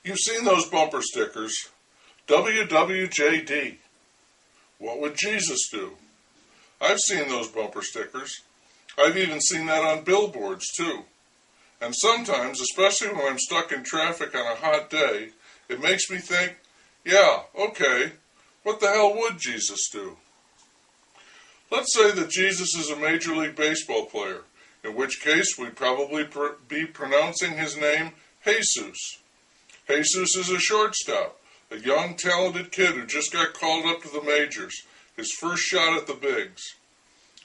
You've seen those bumper stickers. WWJD. What would Jesus do? I've seen those bumper stickers. I've even seen that on billboards, too. And sometimes, especially when I'm stuck in traffic on a hot day, it makes me think, yeah, okay, what the hell would Jesus do? Let's say that Jesus is a Major League Baseball player, in which case we'd probably be pronouncing his name Jesus. Jesus is a shortstop, a young, talented kid who just got called up to the majors, his first shot at the bigs.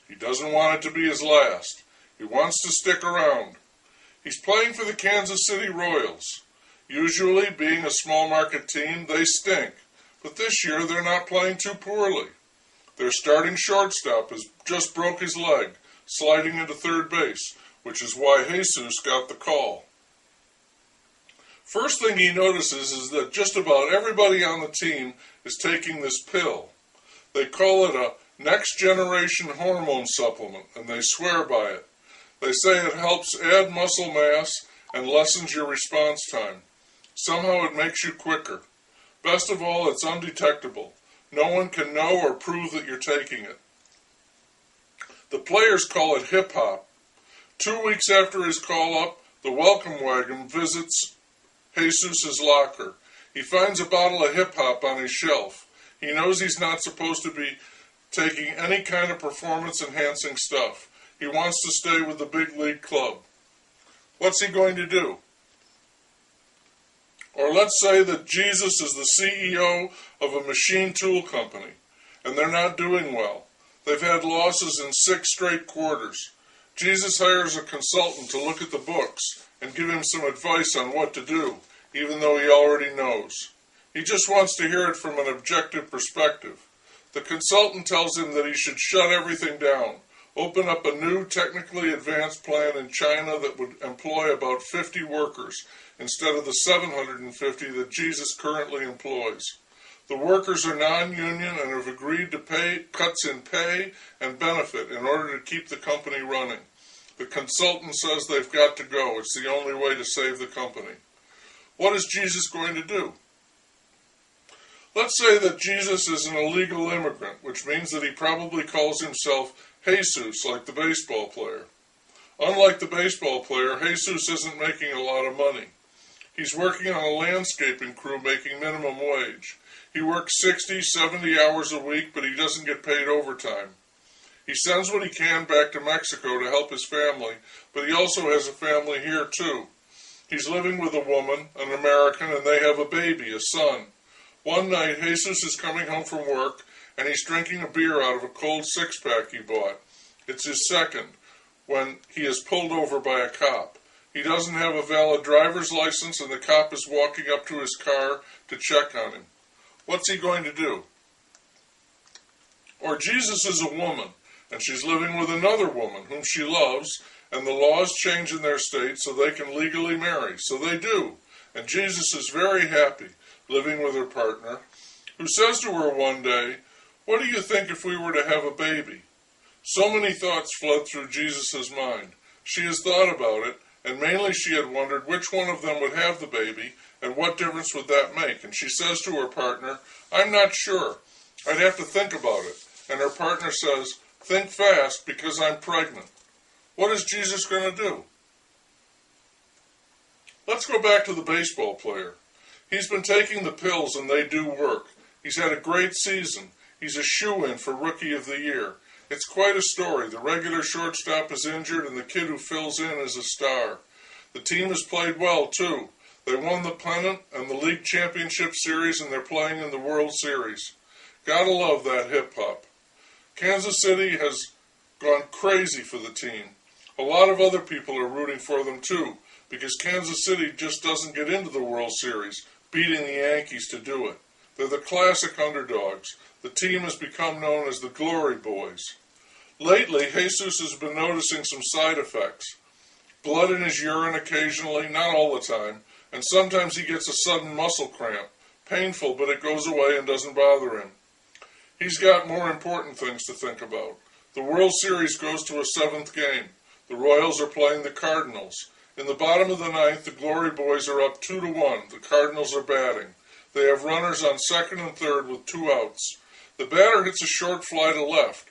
He doesn't want it to be his last. He wants to stick around. He's playing for the Kansas City Royals. Usually, being a small market team, they stink, but this year they're not playing too poorly. Their starting shortstop has just broke his leg, sliding into third base, which is why Jesus got the call. First thing he notices is that just about everybody on the team is taking this pill. They call it a next-generation hormone supplement, and they swear by it. They say it helps add muscle mass and lessens your response time. Somehow it makes you quicker. Best of all, it's undetectable. No one can know or prove that you're taking it. The players call it hip-hop. 2 weeks after his call-up, the welcome wagon visits Jesus' locker. He finds a bottle of hip-hop on his shelf. He knows he's not supposed to be taking any kind of performance-enhancing stuff. He wants to stay with the big league club. What's he going to do? Or let's say that Jesus is the CEO of a machine tool company, and they're not doing well. They've had losses in 6 straight quarters. Jesus hires a consultant to look at the books and give him some advice on what to do, even though he already knows. He just wants to hear it from an objective perspective. The consultant tells him that he should shut everything down, open up a new technically advanced plant in China that would employ about 50 workers instead of the 750 that Jesus currently employs. The workers are non-union and have agreed to pay cuts in pay and benefit in order to keep the company running. The consultant says they've got to go. It's the only way to save the company. What is Jesus going to do? Let's say that Jesus is an illegal immigrant, which means that he probably calls himself Jesus, like the baseball player. Unlike the baseball player, Jesus isn't making a lot of money. He's working on a landscaping crew making minimum wage. He works 60, 70 hours a week, but he doesn't get paid overtime. He sends what he can back to Mexico to help his family, but he also has a family here too. He's living with a woman, an American, and they have a baby, a son. One night, Jesus is coming home from work, and he's drinking a beer out of a cold six-pack he bought. It's his second, when he is pulled over by a cop. He doesn't have a valid driver's license, and the cop is walking up to his car to check on him. What's he going to do? Or Jesus is a woman, and she's living with another woman whom she loves, and the laws change in their state so they can legally marry. So they do. And Jesus is very happy, living with her partner, who says to her one day, "What do you think if we were to have a baby?" So many thoughts fled through Jesus' mind. She has thought about it, and mainly she had wondered which one of them would have the baby, and what difference would that make. And she says to her partner, "I'm not sure. I'd have to think about it." And her partner says, "Think fast, because I'm pregnant." What is Jesus going to do? Let's go back to the baseball player. He's been taking the pills and they do work. He's had a great season. He's a shoo-in for Rookie of the Year. It's quite a story. The regular shortstop is injured and the kid who fills in is a star. The team has played well, too. They won the pennant and the league championship series, and they're playing in the World Series. Gotta love that hip-hop. Kansas City has gone crazy for the team. A lot of other people are rooting for them, too, because Kansas City just doesn't get into the World Series, beating the Yankees to do it. They're the classic underdogs. The team has become known as the Glory Boys. Lately, Jesus has been noticing some side effects. Blood in his urine occasionally, not all the time, and sometimes he gets a sudden muscle cramp. Painful, but it goes away and doesn't bother him. He's got more important things to think about. The World Series goes to a 7th game. The Royals are playing the Cardinals. In the bottom of the ninth, the Glory Boys are up 2-1. The Cardinals are batting. They have runners on second and third with 2 outs. The batter hits a short fly to left.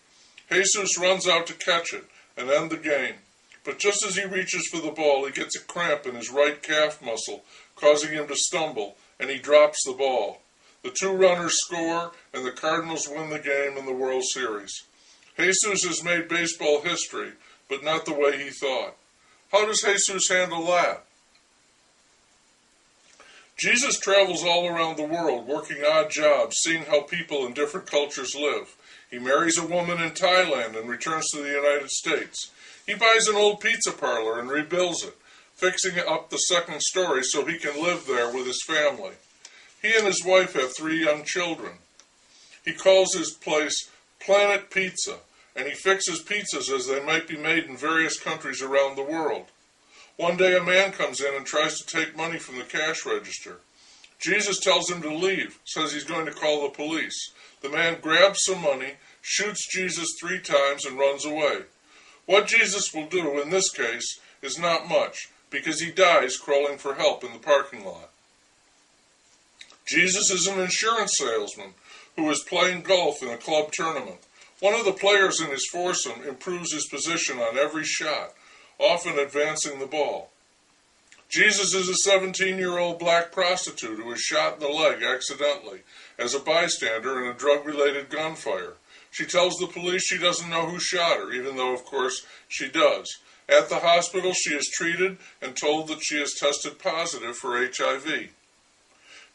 Jesus runs out to catch it and end the game. But just as he reaches for the ball, he gets a cramp in his right calf muscle, causing him to stumble, and he drops the ball. The 2 runners score, and the Cardinals win the game in the World Series. Jesus has made baseball history, but not the way he thought. How does Jesus handle that? Jesus travels all around the world, working odd jobs, seeing how people in different cultures live. He marries a woman in Thailand and returns to the United States. He buys an old pizza parlor and rebuilds it, fixing up the second story so he can live there with his family. He and his wife have 3 young children. He calls his place Planet Pizza, and he fixes pizzas as they might be made in various countries around the world. One day a man comes in and tries to take money from the cash register. Jesus tells him to leave, says he's going to call the police. The man grabs some money, shoots Jesus 3 times, and runs away. What Jesus will do in this case is not much, because he dies crawling for help in the parking lot. Jesus is an insurance salesman who is playing golf in a club tournament. One of the players in his foursome improves his position on every shot, often advancing the ball. Jesus is a 17-year-old black prostitute who was shot in the leg accidentally as a bystander in a drug-related gunfire. She tells the police she doesn't know who shot her, even though, of course, she does. At the hospital, she is treated and told that she has tested positive for HIV.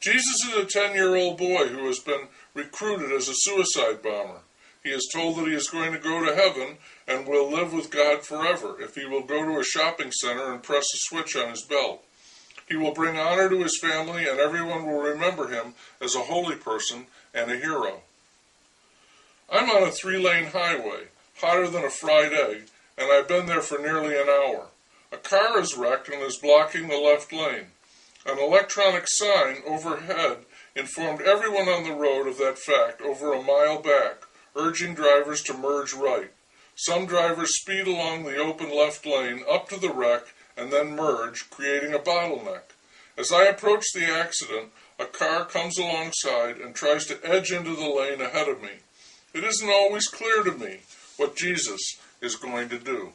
Jesus is a 10-year-old boy who has been recruited as a suicide bomber. He is told that he is going to go to heaven and will live with God forever if he will go to a shopping center and press a switch on his belt. He will bring honor to his family, and everyone will remember him as a holy person and a hero. I'm on a 3-lane highway, hotter than a fried egg, and I've been there for nearly an hour. A car is wrecked and is blocking the left lane. An electronic sign overhead informed everyone on the road of that fact over a mile back, urging drivers to merge right. Some drivers speed along the open left lane up to the wreck and then merge, creating a bottleneck. As I approach the accident, a car comes alongside and tries to edge into the lane ahead of me. It isn't always clear to me what Jesus is going to do.